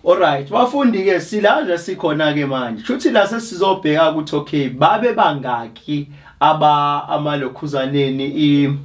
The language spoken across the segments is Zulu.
Alright, bafundi ke silana sikhona ke manje. Shuthi la sesizobheka ukuthi okay, babe bangaki amalokhuzaneni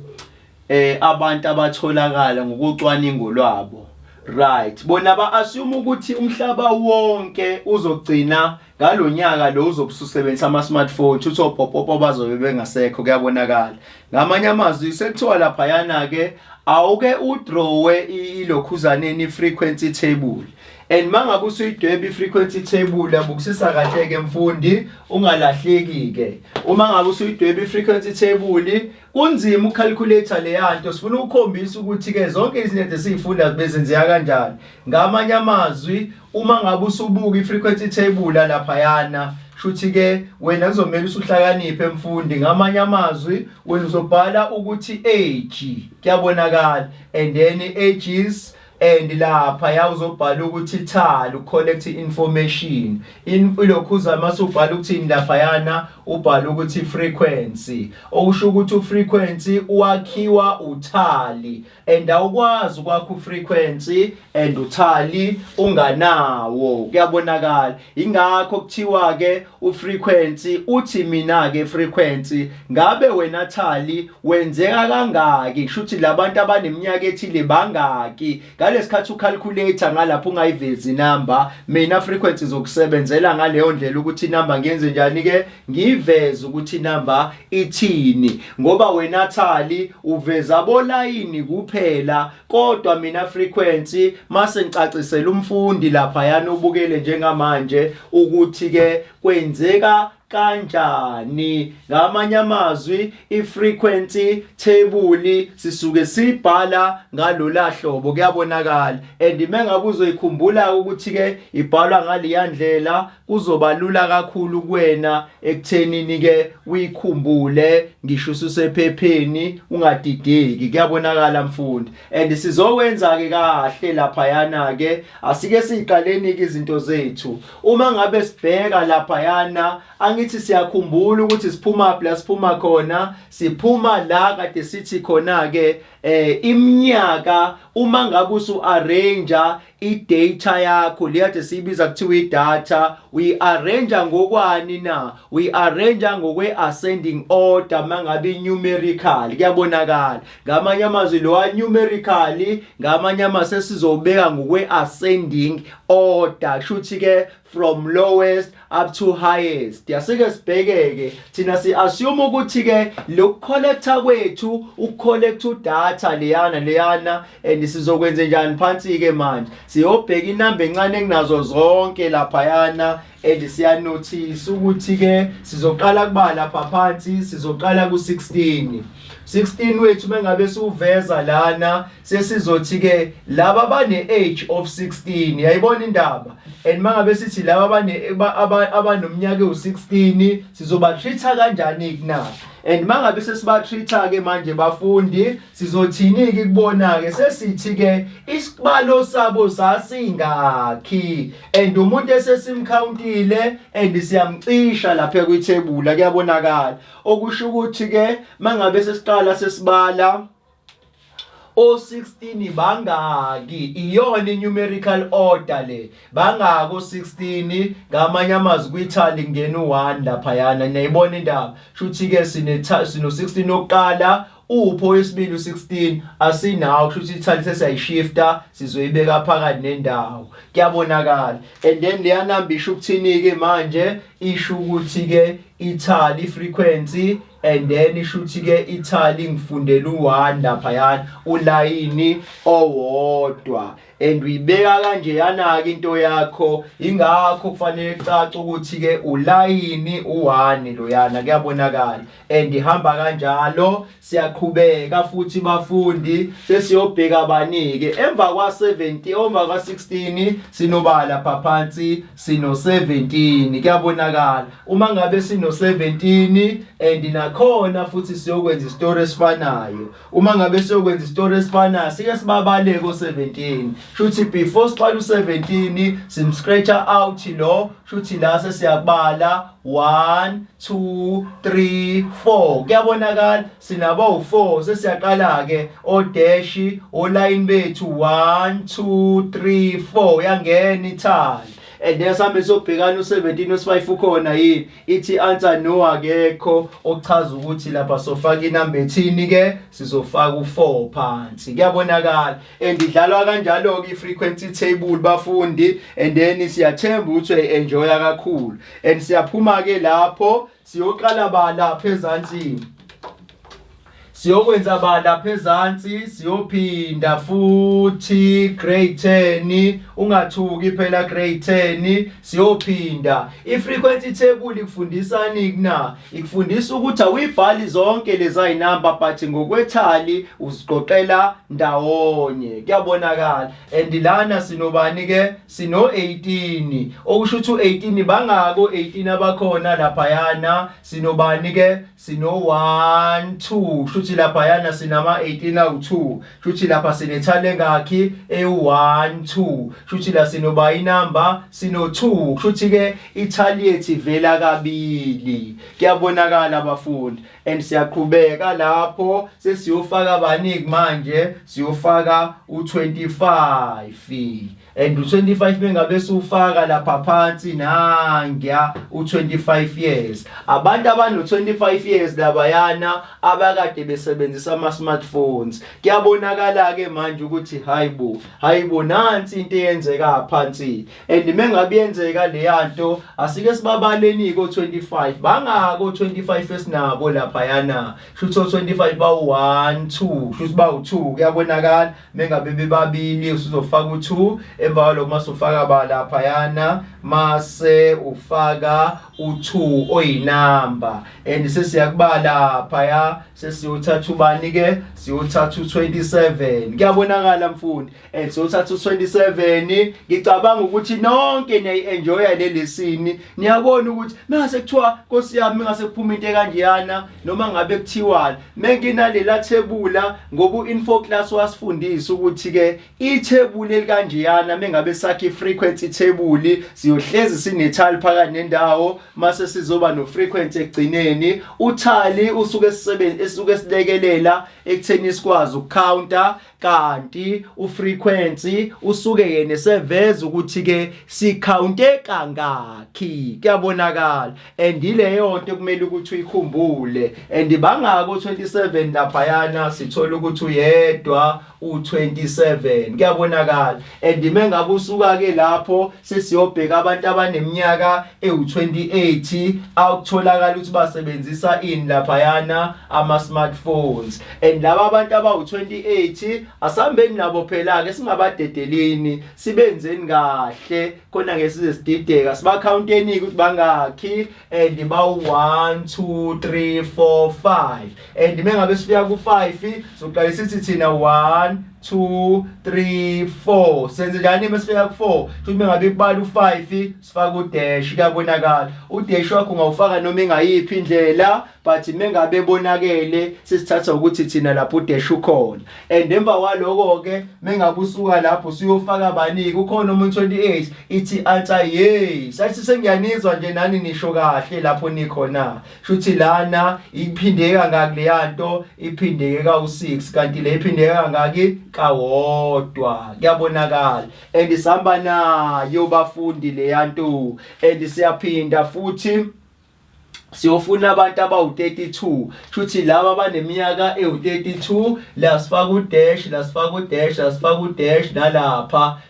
abantu abatholakala ngokucwaningo lwabo. Right. Bona ba assume ukuthi umhlaba wonke uzogcina ngalonyaka lo uzobususebenzisa ama smartphone uthi opopopo bazobe bengasekho kuyabonakala. Ngamanye amazwi sekuthiwa lapha yana ke awuke udrowe ilokhuzaneni frequency table. And mangabe usuyidweba frequency table abukisisa kahle ke mfundi ungalahleki ke. Uma ngabe usuyidweba frequency table kunzima ucalculator le yanto sifuna ukukhombisa ukuthi ke zonke izinto esizifunda bezenzeka kanjani. Ngamanye amazwi uma ngabe usubuka frequency table lapha yana shuthi ke wena kuzomela usuhlakaniphe mfundi. Ngamanye amazwi wena uzobhala ukuthi age kuyabonakala and then ages and lapha yawuzobhala ukuthi thali ucollect information ilokhuza masubhala ukuthi lapha yana ubhala ukuthi frequency okusho ukuthi frequency uwakhiwa uthali and awukwazi ukwakha frequency and uthali unganawo kuyabonakala ingakho kuthiwa ke frequency uthi mina ke frequency ngabe wena thali wenzeka kangaki kushuthi labantu abaneminyaka ethile bangaki ngalesikhathi ucalculator ngalapho ungayivezi number mina frequency zokusebenzela ngaleyo ndlela ukuthi number ngiyenze njani ke ngiveze ukuthi number ithini ngoba wena thali uveza bolayini kuphela kodwa mina frequency mase ngicacisela umfundi lapha yana ubukele njengamanje ukuthi ke kwenzeka kanjani. Ngamanye amazwi frequency table sisuke sibhala ngalola hlobo kuyabonakala and mengabe uzoyikhumbula ukuthi ke ibhalwa ngale ndlela kuzoba lula kakhulu kuwena ekuthenini ke uyikhumbule ngisho usephepheni ungadideki kuyabonakala mfundi and sizokwenza ke kahle lapha yana ke asike siqaleni ke izinto zethu uma ngabe sibheka lapha yana angithi siyakhumbula ukuthi siphuma la siphuma khona siphuma la kade sithi khona ke iminyaka uma ngabe usu arrange idata yakho liyade sibiza kuthiwa idata we arrange ngokwani na we arrange ngokwe ascending order mangabe numerical kuyabonakala ngamanye amazwi lo numerical ngamanye amase sizobeka ngokwe ascending order kushuthi ke from lowest up to highest yasike sibhekeke thina si assume ukuthi ke lo collector kwethu ucollect udata leyana and sizokwenza njani phansi ke manje siyobheka inamba encane enginazo zonke lapha yana and siya notice ukuthi ke sizoqala kubala lapha phansi sizoqala ku16 wethu mengabe suveza lana sesizothi ke laba bane age of 16 yayibona indaba and mangabe sithi laba abanomnyaka u16 sizoba treata kanjani kuna and mangabe sesiba treata ke manje bafundi sizothini ke kubona ke sesithi ke isibalo sabo sasingakhi and umuntu esesimcountile and siyamcisha lapha kwithebula kuyabonakala okusho ukuthi ke mangabe sesiqala sesibala o16 bangaki iyona numerical order le bangako 16 ngamanye amazwi kwithali ngena u1 lapha yana niyayibona indaba shuthi ke sino 16 oqala upho wesibili u16 asinawo kusho ukuthi ithali sesiyayishifta sizoyibeka phakathi nendawo kuyabonakala and then leya number isho ukuthini ke manje isho ukuthi ke ithali frequency and then isho ukuthi ke ithali ngifundela u1 lapha yana ulayini owodwa and uyibeka kanje yana ke into yakho ingakho kufanele caca ukuthi ke ulayini u1 lo yana kuyabonakala and ihamba kanjalo siyaqhubeka futhi bafundi sesiyobheka abanike emva kwa17 emva kwa16 sinobala lapha phansi sino 17 kuyabonakala kuyabonakala uma ngabe sino 17 and nakhona futhi siyokwenza istory esifanayo. Uma ngabe siyokwenza istory esifanayo sike sibabaleke ko17 shuthi before siqala u17 simscratcha out lo shuthi la sesiyabala 1 2 3 4 kuyabonakala sinabo u4 sesiyaqala ke o dash o line bethu 1 2 3 4 yangena ithali. And then sambe sobhekana u17 no5 ukhona yini ithi answer no akekho ochaza ukuthi lapha sofaka inamba ethini ke sizofaka u4 phansi kuyabonakala. And idlalwa kanjalo ke frequency table bafundi and then siyathemba ukuthi uyenjoy kakhulu and siyaphuma ke lapho siyoqala bala phezansi siyokwenza bala phezansi siyophinda futhi grade 10 ungathuki phela grade 10 siyophinda. I-frequency table ikufundisani kuna ikufundisa ukuthi awuyibhali zonke lezi inamba but ngokwethali uziqoqela ndawonye kuyabonakala. And lana sinobani ke sino 18 okusho ukuthi u18 bangako 18 abakhona lapha yana sinobani ke sino 1 2 shuthi lapha yana sinama 18 awu2 shuthi lapha sinethale ngakhi e1 2 shuthi la sinoba inamba sino 2 shuthi ke ithali yethu ivela kabili kuyabonakala abafundi. And siyaqhubeka lapho sesiyofaka abaniki manje siyofaka u25 and u25 bengabe sufaka lapha phansi nangya u25 years. Abantu abano 25 years labayana abakade besebenzisa ama smartphones kuyabonakala ke manje ukuthi hayibo nansi into eyenzeka phansi. And mengabe yenzeka le yanto asike sibabaleni ko 25 bangako 25 esinabo lapha yana shuthi 25 ba 1 2 shuthi ba u2 kuyabonakala mengabe bebabili usuzofaka u2 emva kwalo masufaka ba lapha yana mase ufaka u2 oyinamba. And sesiyakubala phaya sesiyothatha ubani ke siyothatha u27 kuyabonakala mfundi. And siyothatha u27 ngicabanga ukuthi nonke niyayenjoya le lesson niyabona ukuthi mase kuthiwa Nkosi yami ngase kuphuma into kanjeyana noma ngabe kuthiwa menginalela thebula ngoba uinfo class wasifundisa ukuthi ke ithebula elikanjeyana mengabe sakhe frequency table siyohlezi sinethali phakathi nendawo mase sizoba no frequency egcineni uthali usuke silekelela ekutheni sikwazi ukucounter kanti ufrequency usuke yena seveza ukuthi ke sicounte kangaki kuyabonakala. And ileyo nto kumele ukuthi uyikhumbule. And bangako 27 lapha yana sithola ukuthi uyedwa u27 kuyabonakala. And mengabe usuka ke lapho sesiyobheka abantu abaneminyaka ewu28 awutholakala ukuthi basebenzisa ini lapha yana ama smartphones. And laba abantu abawu28 asambeni nabo phela ke singabadedelini sibenzeni kahle khona ke size sidideka siba counteni ukuthi bangakhi. And ba 1 2 3 4 5 and mengabe sifika ku5 soqala sithi thina 1 2 3 4 senze njani mesifika ku4 futhi mengabe kubala u5 sifaka udash kuyabonakala. Udash wakho ungawufaka noma engayiphi indlela but mengabe bonakele sisithatha ukuthi thina lapho udash ukhona. And emva kwaloko ke mengabe usuka lapho siyofaka abaniki ukhona umuntu 28 ithi answer yey sathi sengiyanizwa nje nani nisho kahle lapho nikhona shuthi lana iphindeka ngakule yanto iphindeke ka6 kanti le iphindeka kangaki kawodwa kuyabonakala. And isihamba nayo bafundi le yanto and siyaphinda futhi siyofuna abantu abawu32 shuthi laba abaneminyaka ewu32 la sifaka udash la sifaka udash la sifaka udash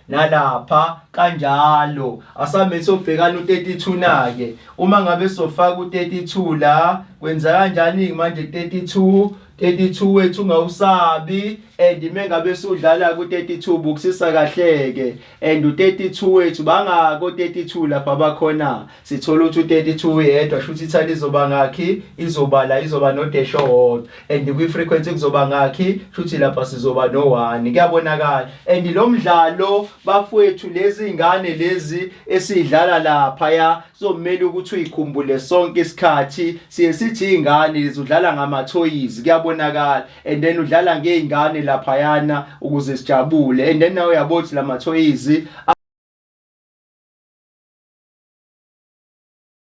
nalapha kanjalo. Asambe sobhekana u32 nake uma ngabe sofaka u32 la kwenza kanjani manje 32 32 wethu ungawusabi, and mengabe sudlala ku32 bukusisa kahleke, and u32 wethu bangako 32 lapha bakhona sithola ukuthi u32 yedwa shuthi ithali izoba ngakhi, izoba no dash owodwa, and kwi frequency kuzoba ngakhi, shuthi lapha sizoba no 1. Kuyabonakala. And lo mdlalo bafowethu lezi ingane lezi esidlala lapha ya somele ukuthi uyikhumbule sonke isikhathi, siye sithi ingane izudlala ngama toys. Kuyabonakala. And then udlala ngeingane lapha yana ukuze sijabule, and then nawe uyabothi lama toys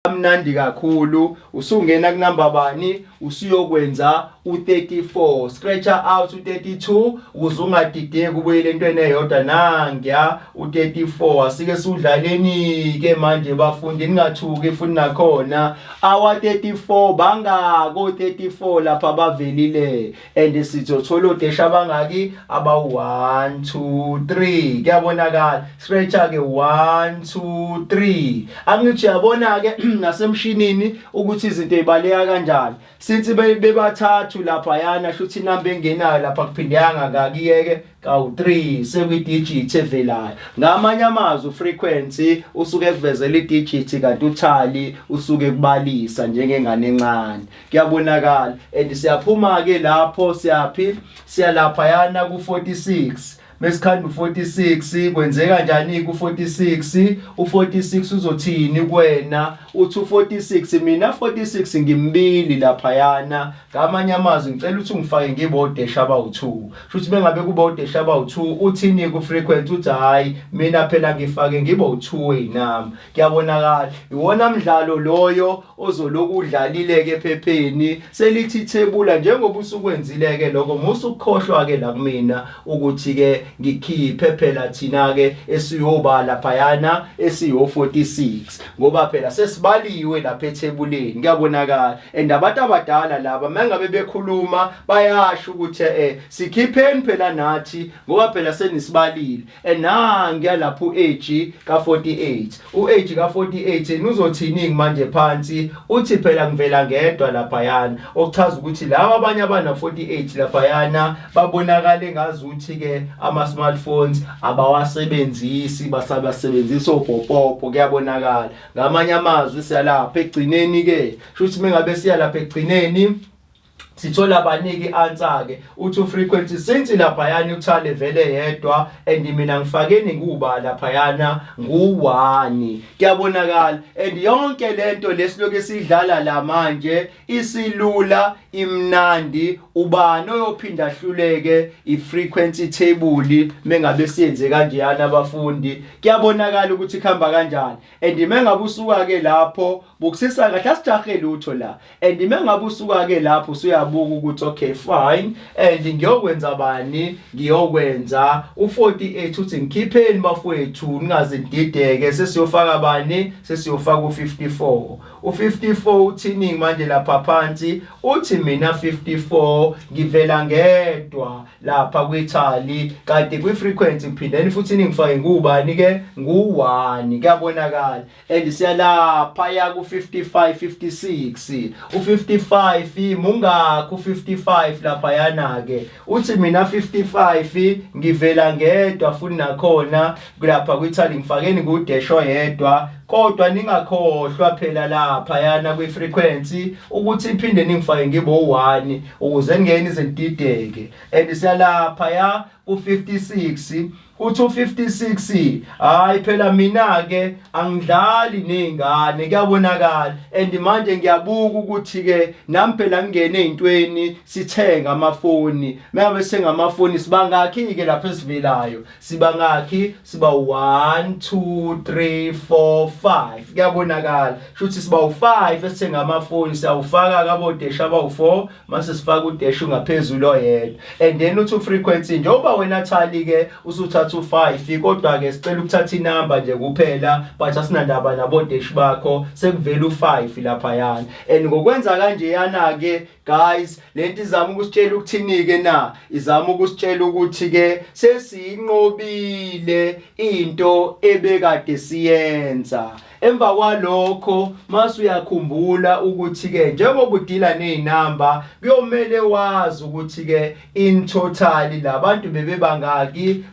amnandi kakhulu. Usungena kunamba bani, usiyokwenza u34, scratcher out u32 ukuze ungadideki ubuyele entweni eyodwa. Nangya u34 asike sudlaleni ke manje bafundi, ningathuki futhi nakhona awa 34 bangako 34 lapha bavelile, and sizothola udesha bangaki aba 1 2 3. Kuyabonakala. Scratcher ke 1 2 3. Angithi yabona ke nasemshinini ukuthi izinto ezibaleka kanjani. Sithi bebathathu lapha yana shuthi inamba engenayo lapha kuphindeka ngakiyeke kawu3 sekwi-digit evelayo. Ngamanye amazwi frequency usuke kuvezela i-digit kanti uthali usuke kubalisa njengengane encane. Kuyabonakala. And siyaphuma ke lapho siyaphi, siyalapha yana ku46. Mesikhanda u46 kwenzeka kanjani ku46? U46 uzothini kuwena? Uthi u46 mina 46 ngimbili lapha yana. Ngamanye amazwi ngicela ukuthi ungifake ngibodesha abawu2. Futhi bengabe kubodesha abawu2 uthini ku frequency? Uthi hayi mina phela ngifake ngibo2 weinamba. Kuyabonakala. Iwona mdlalo loyo ozoloku udlalile ke ephepheni. Selithi ithebula njengoba usukwenzile ke lokho musukhohlwa ke la kumina ukuthi ke ngikhiphe phela thina ke esiyobala phayana esiyo46 ngoba phela sesibaliwe lapha ethebuleni. Kuyabonakala. And abantu abadala laba mangabe bekhuluma bayasho ukuthi sikhipheni phela nathi ngoba phela senisibalile. And nangiya lapha uage ka48, uage ka48 uzothini manje phansi? Uthi phela ngivela ngedwa lapha yana, okuchaza ukuthi laba abanye abana 48 lapha yana babonakala ngazuthi ke smartphones abawasebenzisi, basebenzisa opopopo. Kuyabonakala. Ngamanye amazwi siyalapha egcineni ke shuthi mengabe siyalapha egcineni sithola abaniki answer ke uthi frequency since lapha yana uthale vele yedwa, and mina ngifakeni kuba lapha yana ngu1. Kuyabonakala. And yonke lento lesiloke sidlala la manje isilula, imnandi. Ubani oyophinda hluleke i-frequency table mengabe siyenze kanje yana abafundi? Kuyabonakala ukuthi khamba kanjani. And mengabe usuka ke lapho bukusisa kahle asijahe lutho la, and mengabe usuka ke lapho uyabuka ukuthi okay fine, and ngiyokwenza bani? Ngiyokwenza u48. Uthi ngikhipheni bafowethu ningaze ndidideke, sesiyofaka bani? Sesiyofaka u54. U54 uthini manje lapha phansi? Uthi mina 54 ngivela ngedwa lapha kwithali, kanti kwi frequency ngiphindeni futhi ngifake ngubani ke? Ngu1. Kuyabonakala. And siyalapha ya ku55 56. U55 munga ku55 lapha yana ke uthi mina 55 ngivela ngedwa futhi nakhona lapha kwithali ngifakeni kudash oyedwa. Kodwa ningakhohlwa phela lapha yana kwi frequency ukuthi iphinde ningifake ngibo1 ukuze ngene izendideke. And siyalapha ya ku56. Uthi u56 hayi phela mina ke angidlali nezingane. Kuyabonakala. And manje ngiyabuka ukuthi ke nami phela ngene ezintweni sithenga amafoni. Mengabe sithenga amafoni sibangakhi ke lapha esivelayo? Sibangakhi? Siba 1 2 3 4 5. Kuyabonakala. Shuthi siba u5 esithenga amafoni siyawufaka kabodesha abawu4 mase sifaka udash ngaphezulu oyedwa. And then uthi frequency njengoba wena thali ke usuthatha u5, kodwa ke sicela ukuthatha inamba nje kuphela, but asinandaba nabodeshi bakho sekuvela u5 lapha yana. And ngokwenza kanje yana ke guys, lento izama ukusitshela ukuthini-ke na, izama ukusitshela ukuthi-ke sesiyinqobile into ebekade siyenza. Emva kwalokho mase uyakhumbula ukuthi-ke njengoba udila nezinamba kuyomele wazi ukuthi-ke in total labantu bebebangaki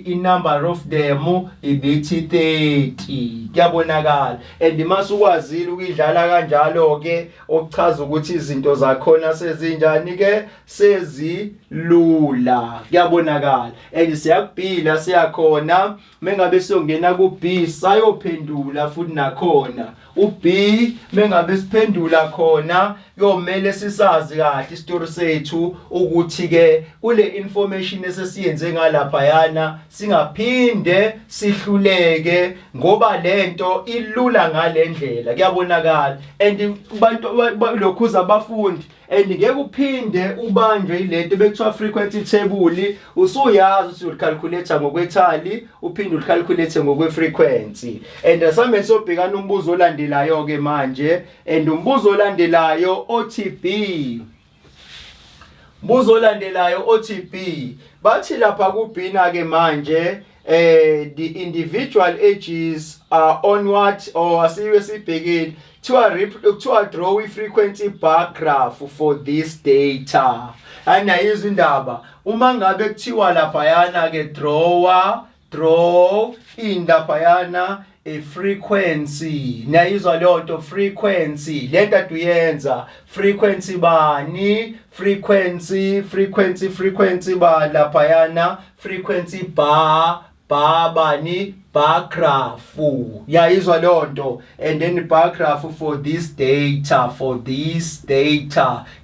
i-number of them ibithi 30. Kuyabonakala. And mase ukwazile ukuyidlala kanjalo-ke okuchaza ukuthi izinto zakhona sezinjani-ke sezilula. Kuyabonakala. And siyakubhila siyakhona mengabe siyongena ku-B sayophendula futhi nakhona u-B mengabe siphendula khona kuyomele sisazi kahle isitori sethu ukuthi-ke kule information esesiyenze ngalaphayana singaphinde sihluleke ngoba lento ilula ngale ndlela. Kuyabonakala. And abantu lokhuza abafundi and ngeke uphinde ubanjwe ilento bekuthiwa frequency table usuyazi ukuthi ulicalculate ngokwethali uphinde ulicalculate ngokwefrequency. And asambe sobhekana umbuzo olandelayo ke manje, and umbuzo olandelayo OTB. Umbuzo olandelayo OTB bathi lapha kubhina ke manje the individual ages are on what or asiwe sibhekile to draw i-frequency bar graph for this data. Anayizo indaba uma ngabe kuthiwa laphayana ke draw indaphayana a frequency. Nayizwa leyo frequency lento aduyenza frequency bani frequency ba laphayana frequency bar bani bar graph. Yayizwa leyo and then bar graph for this data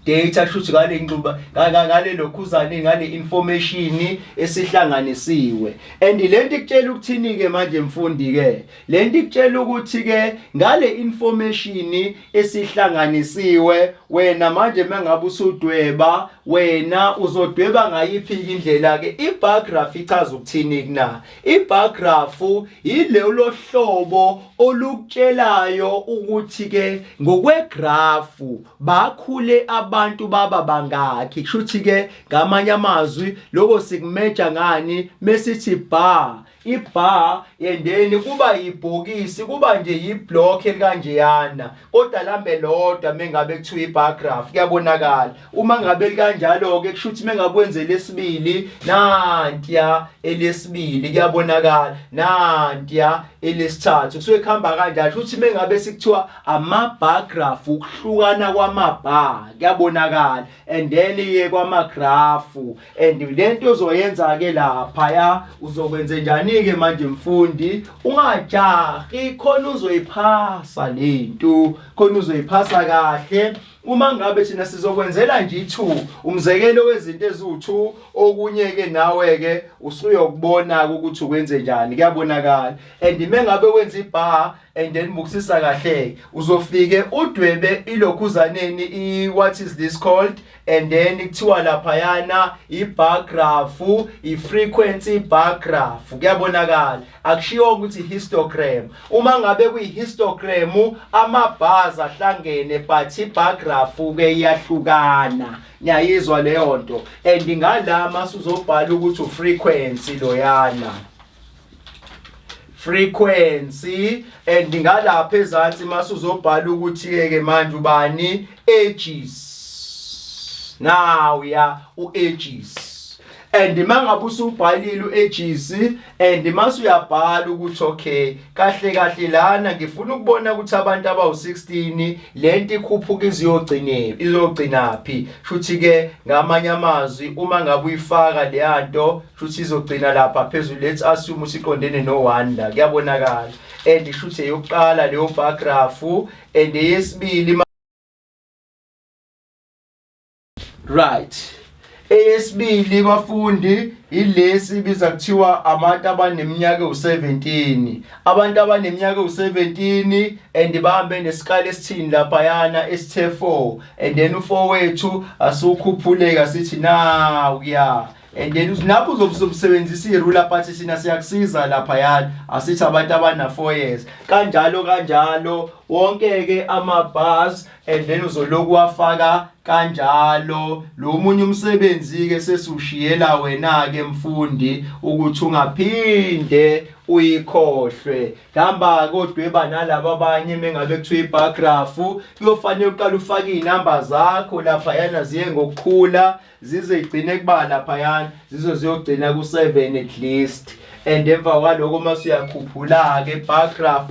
data kusho ngale ngcuba ngale lokhuzane ngale information esihlanganisiwe. And lento ikutshela ukuthini ke manje mfundi ke lento ikutshela ukuthi ke ngale information esihlanganisiwe wena manje mengabe usudweba wena uzodweba ngayiphi indlela ke i-bar graph ichaza ukuthini na. I-bar graph yilelo hlobo olukutshelayo ukuthi ke ngokwegrafu bakhule abantu baba bangakhi. Kushuthi ke ngamanye amazwi lokho sikumeja ngani mesithi bar ibar yendeni kuba yibhokisi kuba nje yiblock elikanjeyana kodwa lambe lodwa mengabe kuthiwa ibar graph. Kuyabonakala uma ngabe kanjalo ke kushuthi mengakwenze lesibili nantiya elesibili. Kuyabonakala nantiya elesithathu kusuke khamba kanjalo futhi mengabe sikuthiwa ama bar graph ukuhlukana kwamabar. Kuyabonakala. And then iye kwama graph and lento ozoyenza ke lapha ya uzokwenza njani ke manje mfundi ungajahi khona uzoyiphasa lento khona uzoyiphasa kahle. Uma ngabe thina sizokwenzela nje i2 umzekelo wezinto ezi2 okunye ke nawe ke usuyokubona ukuthi ukwenze njani. Kuyabonakala. And mengabe wenza ibar and then bukusisa kahle uzofike udwebe ilokhuzaneni what is this called and then kuthiwa laphayana i-bar graph i-frequency bar graph. Kuyabonakala. Akushiwo ukuthi histogram. Uma ngabe kuyi-histogram ama-bars ahlangene but i-bar graph ke iyahlukana. Nyayizwa leyo nto. And ngalama uzobhala ukuthi frequency loyana frequency and ngalapha ezansi mase uzobhala ukuthi ke manje ubani ages. Now ya ages. And mangabe usubhalile uages and mase uyabhala ukuthi okay kahle lana ngifuna ukubona ukuthi abantu abawu16 lento ikhuphuka izogcinaphi. Futhi ke ngamanye amazwi uma ngabe uyifaka leyanto futhi izogcina lapha phezulu. Let's assume usiqondene no1 la. Kuyabonakala. And futhi eyokuqala leyo bar graph and eyesibili right. Eyesibili bafundi ilesi biza kuthiwa abantu abaneminyaka u17. Abantu abaneminyaka u17 and bahambe nesikala esithini laphayana esithe 4 and then u4 wethu asukhuphuleka sithi now ya and then lapho uzobusebenzisa irula phathi sina siyakusiza laphayana asithi abantu abana 4 years kanjalo wonke ke ama bars and then uzoloku wafaka kanjalo. Lo munye umsebenzi ke sesiushiyela wena ke mfundi ukuthi ungaphinde uyikhohlwe. Hamba kodweba nalabo abanye mengabe kuthiwa ibargraph kuyofanele uqala ufake izinamba zakho lapha yana ziye ngokukhula zize igcine kuba lapha yana ziyogcina ku7 at least. And emva kwaloko mase uyakhuphula ke bargraph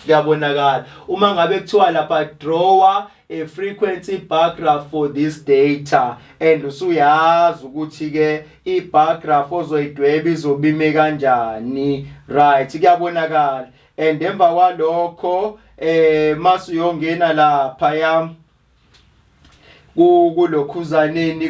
kuyabonakala. Uma ngabe kuthiwa lapha draw a frequency bar graph for this data, and usuyazi ukuthi ke ibar graph ozoyidweba izobime kanjani, right? Kuyabonakala. And emva kwalokho mase uyongena lapha kulokhuzaneni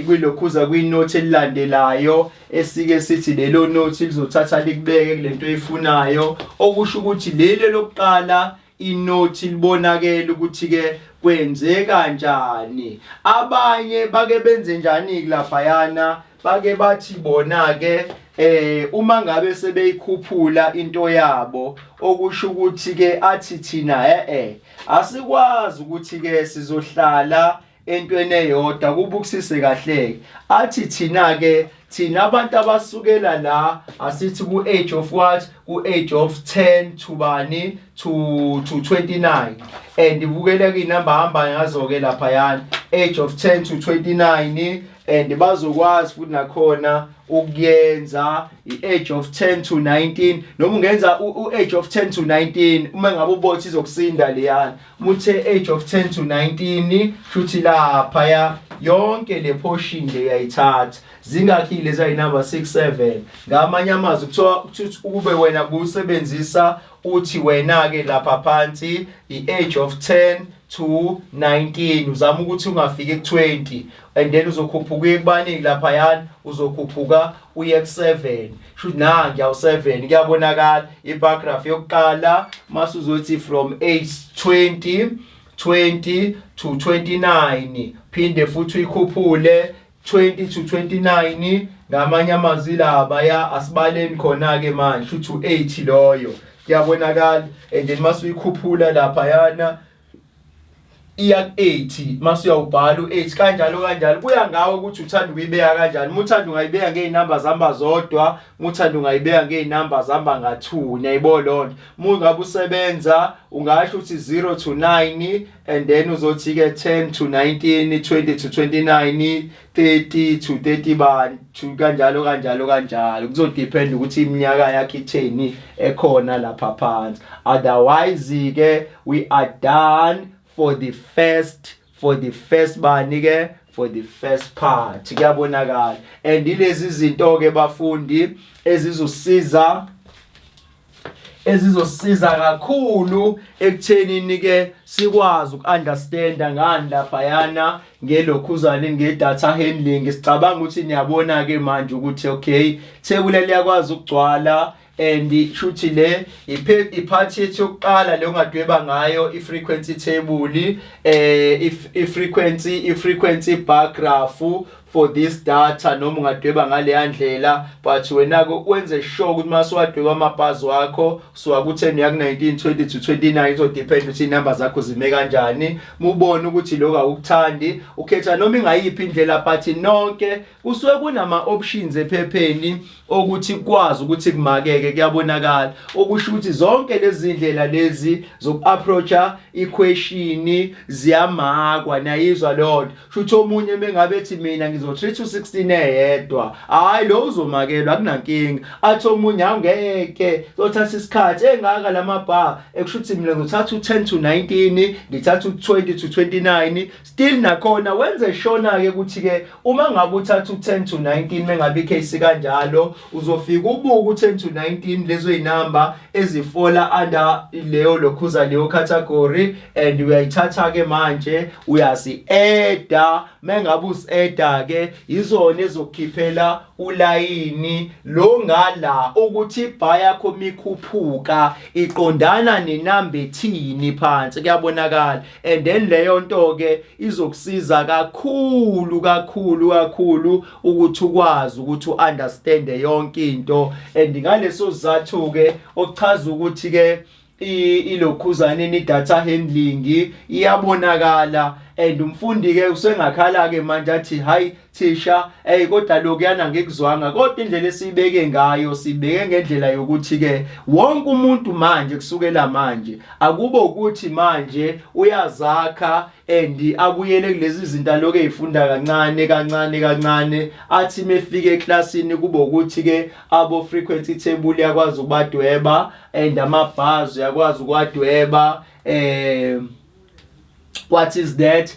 kulokhuza kwinote elilandelayo esike sithi lelo note lizothatha likubeke kulento oyifunayo, okusho ukuthi leli lokuqala inote libonakele ukuthi ke kwenze kanjani. Abanye bake benze njani lapha yana, bake bathi bona ke uma ngabe sebeyikhuphula into yabo, okusho ukuthi ke athi thina asikwazi ukuthi ke sizohlala entweni eyodwa kubukisise kahle. Athi thina ke thina abantu abasukela la asithi ku age of what, ku age of 10 to bani to 29, and ibukele ke inamba hamba ngazo ke lapha yana age of 10 to 29, and bazokwazi futhi nakhona ukuyenza i-age of 10 to 19, noma ungenza u-age of 10 to 19 uma ngabe ubothi izokusinda leyana. Muthe age of 10 to 19 shuthi lapha yonke le portion le yayithatha. Zingakhi lezi ayinamba 67 ngamanye amazwi kuthiwa ukube wena busebenzisa uthi wena ke lapha phansi i-age of 10 to 19 uzama ukuthi ungafiki ku20, and then uzokhuphuka ekubani lapha yana uzokhuphuka uye ku7. Should nangi yawu7 kuyabonakala ibar graph yokuqala mase uzothi from age 20 to 29, phinde futhi uyikhuphule 20 to 29 ngamanye amazwi laba asibaleni khona ke manje shuthi u8 loyo kuyabonakala. And then mase uyikhuphula lapha yana iya 80 mase uyawubhala u8 kanjalo kuya ngawe ukuthi uthanda ukuyibeka kanjani. Muthanda ungayibeka ngeinamba zamba zodwa, muthanda ungayibeka ngeinamba zamba nga2, niyayibona lonto. Mungabe usebenza ungasho ukuthi 0 to 9, and then uzothi ke 10 to 19, 20 to 29, 30 to 30 bantu kanjalo kuzodepend ukuthi iminyaka yakhe itheni ekhona lapha phansi. Otherwise ke we are done for the first bani ke for the first part. Kuyabonakala. And ilezi zinto ke bafundi ezizosiza kakhulu ekutheni ke sikwazi ukunderstanda ngani lapha yana ngelokhuzane ngedata handling. Sicabanga ukuthi niyabona ke manje ukuthi okay thebula liyakwazi ukugcwala, and shuthi le ipart yethu yokuqala le ungadweba ngayo i-frequency table, i-frequency bar graph for this data, noma ungadweba ngale yandlela, but wena ke wenze sure ukuthi mase wadweba amabhazi wakho suka ku10 uya ku19, 20 to 29 izo depend ukuthi inamba zakho zime kanjani. Mubone ukuthi lokho akukuthandi ukhetha noma ingayiphi indlela, but nonke kusuke kunama options ephepheni ukuthi kwazi ukuthi kumakeke. Kuyabonakala okusho ukuthi zonke lezi indlela lezi zoku-approacha equation ziyamakwa. Nayizwa lonto shuthi omunye mengabe ethi mina ngizo3 to 16 eyedwa, hayi lo uzomakelwa akunankinga. Athi omunye angeke zothatha isikhathi engaka lamabha ekushuthi mina ngizothatha u10 to 19, ngithatha u20 to 29, still nakhona wenze shona ke ukuthi ke uma ngabe uthatha u10 to 19 mengabe icase kanjalo uzofika ubuka u10 to 19 lezo inamba ezifola under leyo lokhuza leyo category, and uyayithatha ke manje uyasi-add. Mengabe usi-add ke izona ezokukhiphela ulayini lo ngala ukuthi ibar yakho mikhuphuka iqondana nenamba ethini phansi. Kuyabonakala. And then leyo nto ke izokusiza kakhulu ukuthi ukwazi ukuthi uunderstand yonke into, and ngaleso sizathu ke okuchaza ukuthi ke ilokhuzaneni data handling iyabonakala, and umfundi ke usengakhala ke manje athi hayi thisha kodwa lokuyana ngekuzwanga, kodwa indlela esibeke ngayo sibeke ngendlela yokuthi ke wonke umuntu manje kusukela manje akube ukuthi manje uyazakha and abuyele kulezi zinto aloku ezifunda kancane athi mefike eclassini kube ukuthi ke abo frequency table yakwazi ukubadweba and amabars yakwazi ukwadweba. What is that?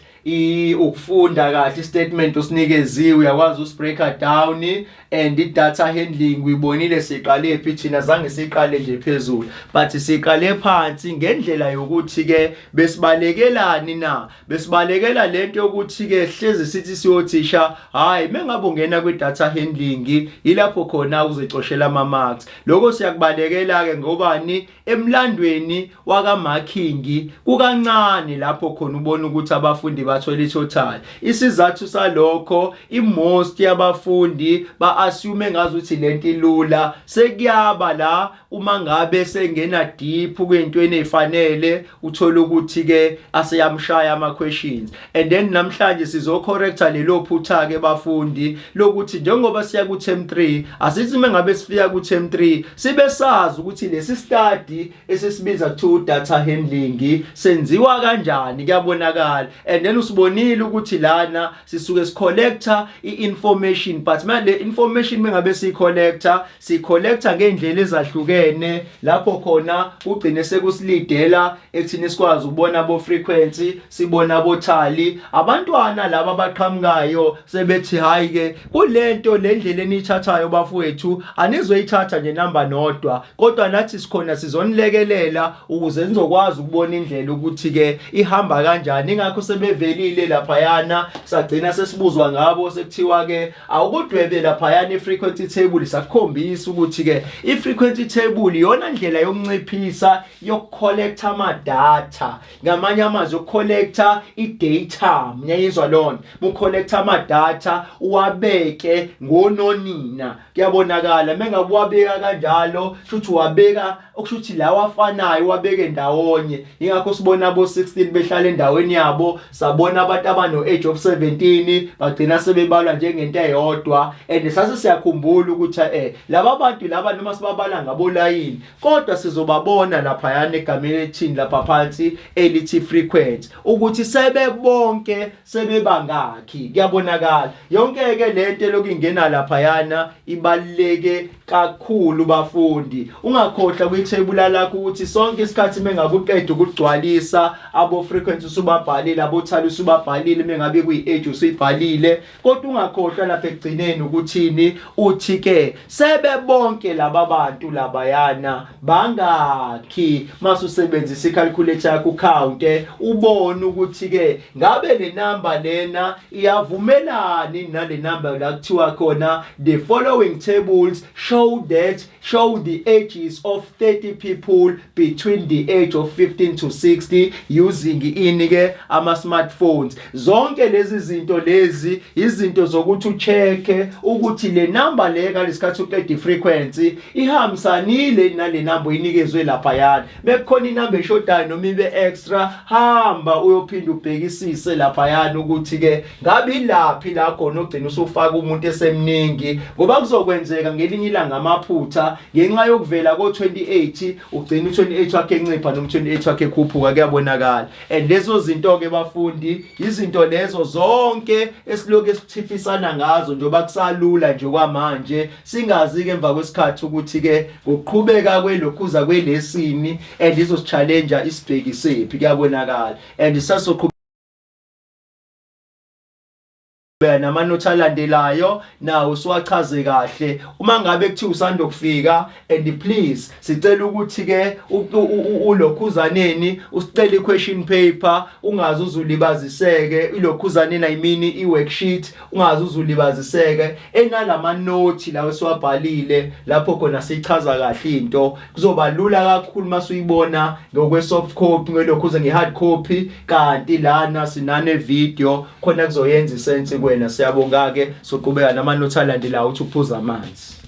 Ukufunda kahle istatement usinikeziwe uyakwazi usibreaker down, and i-data handling uyibonile siqale phi thina zange siqale nje phezulu but siqale phansi ngendlela yokuthi ke besibalekelani na, besibalekela lento yokuthi ke hlezi sithi siyothisha hayi mengabe ungena kwi-data handling ilapho khona uzocoshela ama-marks. Lokho siyakubalekela ke ngobani emlandweni waka-marking kukancane lapho khona ubona ukuthi abafundi bathola i-total. Isizathu salokho i-most yabafundi ba-assume ngazuthi lento ilula, sekuyaba la uma ngabe sengena deep kwentweni ezifanele uthola ukuthi ke aseyamshaya ama-questions, and then namhlanje sizocorrecta lelo phutha ke bafundi lokuthi njengoba siya ku-term 3 asithi mengabe sifika ku-term 3 sibe sazi ukuthi lesi study esisibiza kuthiwa data handling senziwa kanjani kuyabonakala, and then usibonile ukuthi lana sisuke sicollecta i-information but manje le information mengabe sicollecta ngendlela ezahlukene lapho khona ugcine sekusilidela ekuthini sikwazi ukubona abo frequency sibona abo tally. Abantwana laba abaqhamukayo sebethi hayi ke kulento le ndlela enithathayo bafowethu anizoyithatha nje number nodwa, kodwa nathi sikhona sizonilekelela ukuze nizokwazi ukubona indlela ukuthi ke ihamba kanjani. Ingakho sebevelile lapha yana sagcina sesibuzwa ngabo sekuthiwa ke awukudwebe lapha yana i-frequency table sakukhombisa ukuthi ke i-frequency table iyona ndlela yokunciphisa yokucollecta ama-data, ngamanye amazwi yokucollecta i-data. Mnyayizwa lona mucollecta ama-data uwabeke ngononina kuyabonakala mengabe uwabeka kanjalo futhi uwabeka okushuthi la wafanayo wabeke ndawonye. Ingakho sibona abo 16 behlala endaweni yabo, sabona abantu abano age of 17 bagcina sebebalwa njengento eyodwa, and sase siyakhumbula ukuthi laba bantu laba noma sibabala ngabo line kodwa sizobabona lapha yana egameni ethini lapha phansi elithi frequency ukuthi sebebonke sebebangakhi kuyabonakala. Yonke ke lento lokungena lapha yana ibaluleke kakhulu bafundi. Ungakhohlwa kwithebula lakho ukuthi sonke isikhathi mengabe uqeda ukugcwalisa abo frequency usubabhalile, abo tally usubabhalile, mengabe kuyi-age usuyibhalile, kodwa ungakhohlwa lapha ekugcineni ukuthini uthi ke sebebonke laba bantu labayana bangakhi. Masusebenzisa i-calculator yakho ukhawunte ubone ukuthi ke ngabe le number lena iyavumelana nale number la kuthiwa khona the following tables show the ages of 30 people between the age of 15 to 60 using ke ama-smartphones. Zonke lezi zinto lezi izinto zokuthi uchecke ukuthi le number le ngalesikhathi uqeda frequency ihambisanile nale number inikezwe lapha yana. Bekukhona inumber eshodayo noma ibe extra, hamba uyophinda ubhekisise lapha yana ukuthi ke ngabe ilaphi la khona ugcina usufaka umuntu esemningi, ngoba kuzokwenzeka ngelinye ilanga amaphutha ngenxa yokuvela ko-28 ugcina u-28 wakhe encipha noma u-28 wakhe ekhuphuka kuyabonakala. And lezo zinto ke bafundi izinto lezo zonke esiloku esithifisana ngazo njengoba kusalula nje kwamanje, singazi ke emva kwesikhathi ukuthi ke ngokuqhubeka kwelokhuza kwelesini and izosichallenge'a isibhekisephi kuyabonakala. And sasoqhubeka namanothi alandelayo nawo siwachaze kahle uma ngabe kuthi usanda kufika. And please sicela ukuthi ke ulokhuzaneni usicela i-question paper ungazi uzulibaziseke, ilokhuzaneni ayimini i-worksheet ungazi uzulibaziseke, enalama note lawo siwabhalile lapho khona sichaza kahle into. Kuzoba lula kakhulu masuyibona ngokwe-soft copy ngelokhuza nge-hard copy, kanti lana sinane video khona kuzoyenza isense. Siyabonga ke soqhubeka namanothi alandelayo uthi uphuza amanzi.